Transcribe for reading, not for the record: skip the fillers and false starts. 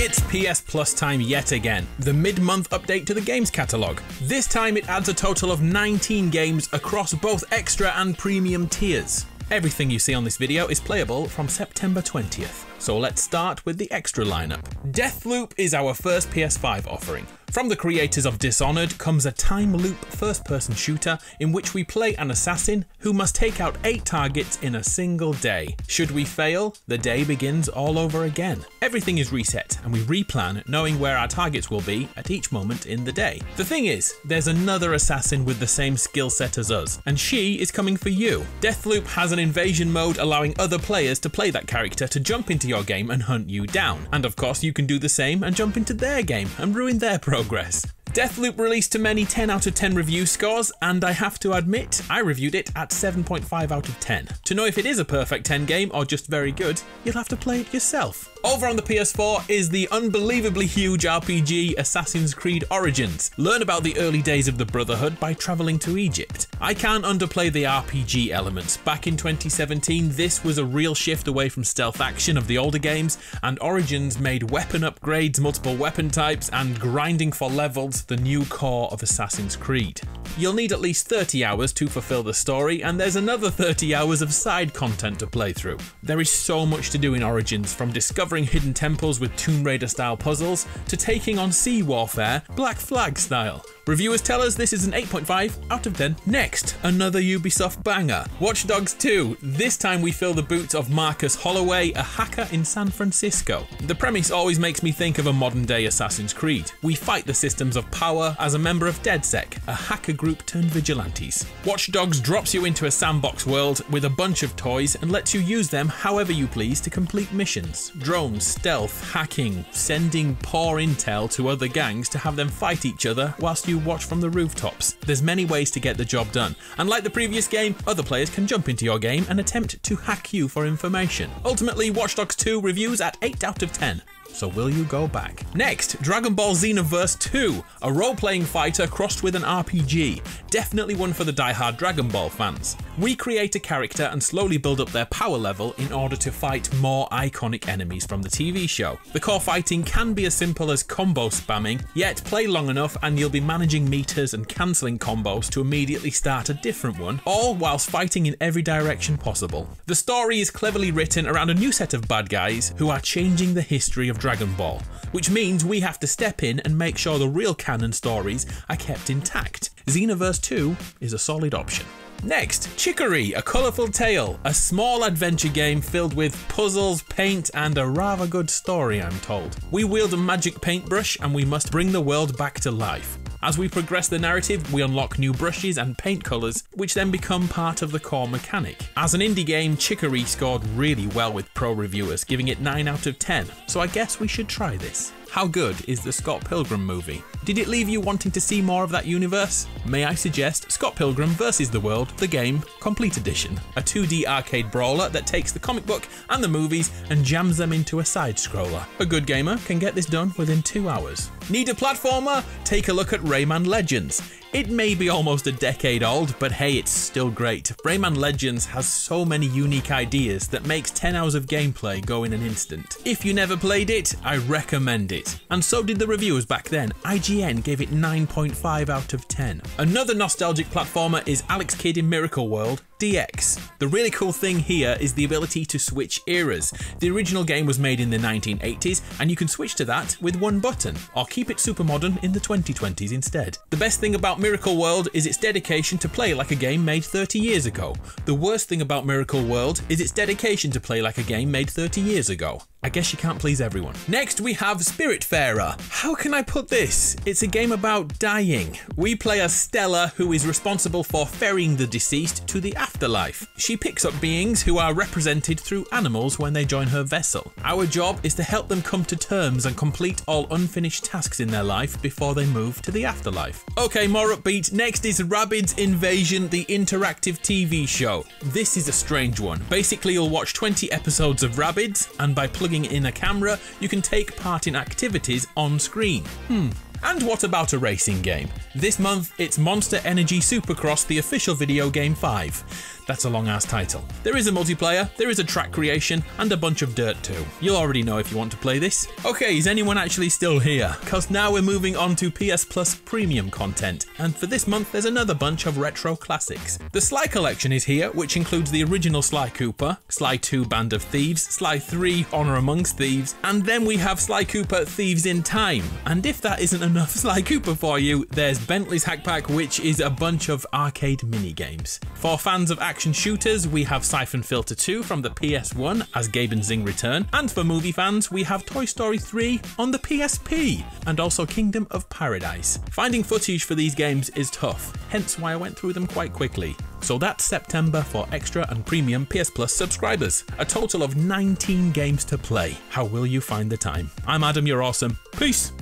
It's PS Plus time yet again, the mid-month update to the games catalogue. This time it adds a total of 19 games across both extra and premium tiers. Everything you see on this video is playable from September 20th, so let's start with the extra lineup. Deathloop is our first PS5 offering. From the creators of Dishonored comes a time loop first-person shooter in which we play an assassin who must take out 8 targets in a single day. Should we fail, the day begins all over again. Everything is reset and we replan knowing where our targets will be at each moment in the day. The thing is, there's another assassin with the same skill set as us, and she is coming for you. Deathloop has an invasion mode allowing other players to play that character to jump into your game and hunt you down. And of course you can do the same and jump into their game and ruin their progress. Deathloop released to many 10 out of 10 review scores, and I have to admit, I reviewed it at 7.5 out of 10. To know if it is a perfect 10 game or just very good, you'll have to play it yourself. Over on the PS4 is the unbelievably huge RPG Assassin's Creed Origins. Learn about the early days of the Brotherhood by travelling to Egypt. I can't underplay the RPG elements. Back in 2017, this was a real shift away from stealth action of the older games, and Origins made weapon upgrades, multiple weapon types, and grinding for levels the new core of Assassin's Creed. You'll need at least 30 hours to fulfill the story, and there's another 30 hours of side content to play through. There is so much to do in Origins, from discovering hidden temples with Tomb Raider style puzzles to taking on sea warfare, Black Flag style. Reviewers tell us this is an 8.5 out of 10. Next, another Ubisoft banger, Watch Dogs 2. This time we fill the boots of Marcus Holloway, a hacker in San Francisco. The premise always makes me think of a modern day Assassin's Creed. We fight the systems of power as a member of DedSec, a hacker group turned vigilantes. Watch Dogs drops you into a sandbox world with a bunch of toys and lets you use them however you please to complete missions. Drones, stealth, hacking, sending poor intel to other gangs to have them fight each other whilst you watch from the rooftops. There's many ways to get the job done, and like the previous game, other players can jump into your game and attempt to hack you for information. Ultimately, Watch Dogs 2 reviews at 8 out of 10. So will you go back? Next, Dragon Ball Xenoverse 2, a role-playing fighter crossed with an RPG. Definitely one for the die-hard Dragon Ball fans. We create a character and slowly build up their power level in order to fight more iconic enemies from the TV show. The core fighting can be as simple as combo spamming, yet play long enough and you'll be managing meters and cancelling combos to immediately start a different one, all whilst fighting in every direction possible. The story is cleverly written around a new set of bad guys who are changing the history of Dragon Ball, which means we have to step in and make sure the real canon stories are kept intact. Xenoverse 2 is a solid option. Next, Chicory, a colourful tale, a small adventure game filled with puzzles, paint, and a rather good story, I'm told. We wield a magic paintbrush and we must bring the world back to life. As we progress the narrative, we unlock new brushes and paint colours, which then become part of the core mechanic. As an indie game, Chicory scored really well with pro reviewers, giving it 9 out of 10, so I guess we should try this. How good is the Scott Pilgrim movie? Did it leave you wanting to see more of that universe? May I suggest Scott Pilgrim vs. the World, the game, Complete Edition, a 2D arcade brawler that takes the comic book and the movies and jams them into a side-scroller. A good gamer can get this done within 2 hours. Need a platformer? Take a look at Rayman Legends. It may be almost a decade old, but hey, it's still great. Rayman Legends has so many unique ideas that makes 10 hours of gameplay go in an instant. If you never played it, I recommend it. And so did the reviewers back then. IGN gave it 9.5 out of 10. Another nostalgic platformer is Alex Kidd in Miracle World DX. The really cool thing here is the ability to switch eras. The original game was made in the 1980s, and you can switch to that with one button, or keep it super modern in the 2020s instead. The best thing about Miracle World is its dedication to play like a game made 30 years ago. The worst thing about Miracle World is its dedication to play like a game made 30 years ago. I guess you can't please everyone. Next we have Spiritfarer. How can I put this? It's a game about dying. We play as Stella, who is responsible for ferrying the deceased to the afterlife. She picks up beings who are represented through animals when they join her vessel. Our job is to help them come to terms and complete all unfinished tasks in their life before they move to the afterlife. Okay, more upbeat. Next is Rabbids Invasion, the interactive TV show. This is a strange one. Basically, you'll watch 20 episodes of Rabbids, and by plugging in a camera, you can take part in activities on screen. And what about a racing game? This month, it's Monster Energy Supercross, the official video game 5. That's a long ass title. There is a multiplayer, there is a track creation, and a bunch of dirt too. You'll already know if you want to play this. Okay, is anyone actually still here? Cause now we're moving on to PS Plus premium content, and for this month there's another bunch of retro classics. The Sly Collection is here, which includes the original Sly Cooper, Sly 2 Band of Thieves, Sly 3 Honor Amongst Thieves, and then we have Sly Cooper Thieves in Time. And if that isn't enough Sly Cooper for you, there's Bentley's Hack Pack, which is a bunch of arcade mini-games. For fans of action shooters, we have Siphon Filter 2 from the PS1 as Gabe and Zing return, and for movie fans, we have Toy Story 3 on the PSP, and also Kingdom of Paradise. Finding footage for these games is tough, hence why I went through them quite quickly. So that's September for extra and premium PS Plus subscribers. A total of 19 games to play. How will you find the time? I'm Adam, you're awesome. Peace!